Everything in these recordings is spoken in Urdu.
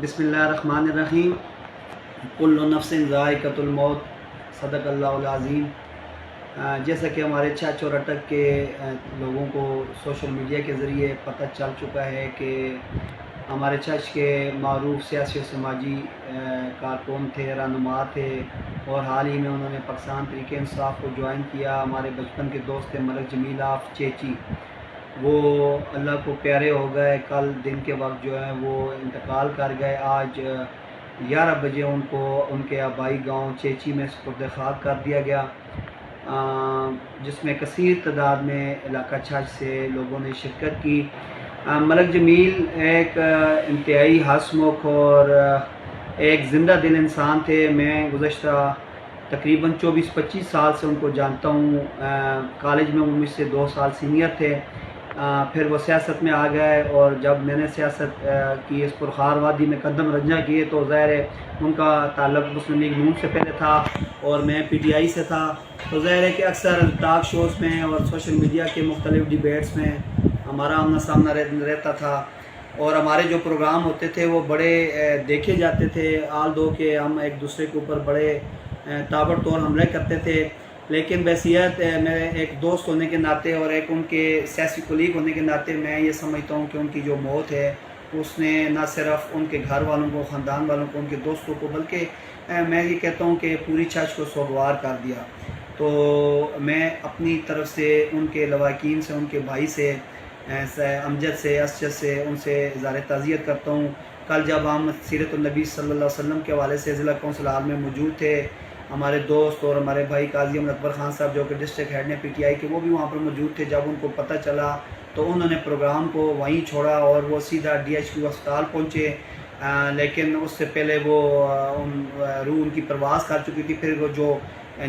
بسم اللہ الرحمن الرحیم۔ کل نفس ذائقۃ الموت، صدق اللہ العظیم۔ جیسا کہ ہمارے چاچ اور اٹک کے لوگوں کو سوشل میڈیا کے ذریعے پتہ چل چکا ہے کہ ہمارے چاچ کے معروف سیاسی و سماجی کارکن تھے، رہنما تھے، اور حال ہی میں انہوں نے پاکستان تحریک انصاف کو جوائن کیا۔ ہمارے بچپن کے دوست تھے ملک جمیل آف چیچی، وہ اللہ کو پیارے ہو گئے۔ کل دن کے وقت جو ہے وہ انتقال کر گئے۔ آج 11 بجے ان کو ان کے آبائی گاؤں چیچی میں سپرد خاک کر دیا گیا، جس میں کثیر تعداد میں علاقہ چھاچ سے لوگوں نے شرکت کی۔ ملک جمیل ایک انتہائی ہنسمکھ اور ایک زندہ دل انسان تھے۔ میں گزشتہ تقریباً 24-25 سال سے ان کو جانتا ہوں۔ کالج میں وہ مجھ سے 2 سال سینئر تھے۔ پھر وہ سیاست میں آ گئے، اور جب میں نے سیاست کی اس پرخار وادی میں قدم رنجہ کیے تو ظاہر ہے ان کا تعلق مسلم لیگ نون سے پہلے تھا اور میں پی ٹی آئی سے تھا، تو ظاہر ہے کہ اکثر ٹاک شوز میں اور سوشل میڈیا کے مختلف ڈیبیٹس میں ہمارا آمنا سامنا رہتا تھا، اور ہمارے جو پروگرام ہوتے تھے وہ بڑے دیکھے جاتے تھے، آل دو کہ ہم ایک دوسرے کے اوپر بڑے تابڑ توڑ حملے کرتے تھے، لیکن بحیثیت میرے ایک دوست ہونے کے ناطے اور ایک ان کے سیاسی کولیگ ہونے کے ناطے میں یہ سمجھتا ہوں کہ ان کی جو موت ہے اس نے نہ صرف ان کے گھر والوں کو، خاندان والوں کو، ان کے دوستوں کو، بلکہ میں یہ کہتا ہوں کہ پوری چھاچ کو سوگوار کر دیا۔ تو میں اپنی طرف سے ان کے لواحقین سے، ان کے بھائی سے، امجد سے، اسجد سے، ان سے اظہار تعزیت کرتا ہوں۔ کل جب ہم سیرت النبی صلی اللہ علیہ وسلم کے حوالے سے ضلع کونسل ہال میں موجود تھے، ہمارے دوست اور ہمارے بھائی قاضی احمد اکبر خان صاحب جو کہ ڈسٹرکٹ ہیڈ نے پی ٹی آئی کے، وہ بھی وہاں پر موجود تھے۔ جب ان کو پتہ چلا تو انہوں نے پروگرام کو وہیں چھوڑا اور وہ سیدھا ڈی ایچ کیو اسپتال پہنچے، لیکن اس سے پہلے وہ روح ان کی پرواز کر چکی تھی۔ پھر وہ جو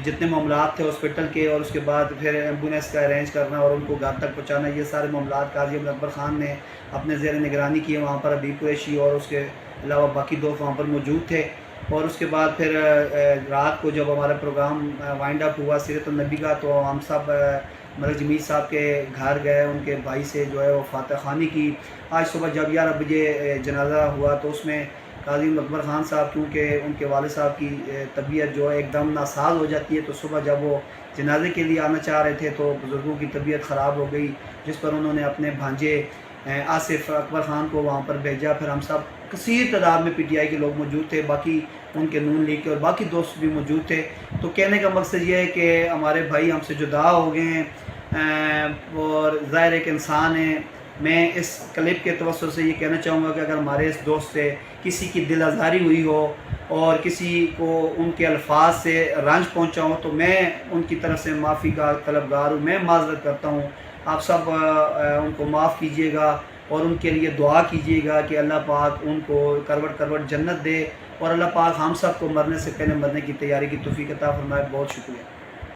جتنے معاملات تھے ہاسپٹل کے، اور اس کے بعد پھر ایمبولینس کا ارینج کرنا اور ان کو گھر تک پہنچانا، یہ سارے معاملات قاضی احمد اکبر خان نے اپنے زیر نگرانی کیے۔ وہاں پر حبیب قریشی اور اس کے علاوہ باقی دوست وہاں پر موجود تھے، اور اس کے بعد پھر رات کو جب ہمارا پروگرام وائنڈ اپ ہوا سیرت النبی کا، تو ہم سب ملک جمیل صاحب کے گھر گئے، ان کے بھائی سے جو ہے وہ فاتح خوانی کی۔ آج صبح جب 11 بجے جنازہ ہوا تو اس میں قاضی اکبر خان صاحب، کیونکہ ان کے والد صاحب کی طبیعت جو ہے ایک دم ناساز ہو جاتی ہے، تو صبح جب وہ جنازے کے لیے آنا چاہ رہے تھے تو بزرگوں کی طبیعت خراب ہو گئی، جس پر انہوں نے اپنے بھانجے آصف اکبر خان کو وہاں پر بھیجا۔ پھر ہم سب کثیر تعداد میں پی ٹی آئی کے لوگ موجود تھے، باقی ان کے نون لیگ کے اور باقی دوست بھی موجود تھے۔ تو کہنے کا مقصد یہ ہے کہ ہمارے بھائی ہم سے جدا ہو گئے ہیں، اور ظاہر ایک انسان ہے۔ میں اس کلپ کے توسط سے یہ کہنا چاہوں گا کہ اگر ہمارے اس دوست سے کسی کی دل آزاری ہوئی ہو اور کسی کو ان کے الفاظ سے رنج پہنچا ہو، تو میں ان کی طرف سے معافی کا طلبگار ہوں، میں معذرت کرتا ہوں۔ آپ سب ان کو معاف کیجئے گا اور ان کے لیے دعا کیجئے گا کہ اللہ پاک ان کو کروٹ کروٹ جنت دے، اور اللہ پاک ہم سب کو مرنے سے پہلے مرنے کی تیاری کی توفیق عطا فرمائے۔ بہت شکریہ۔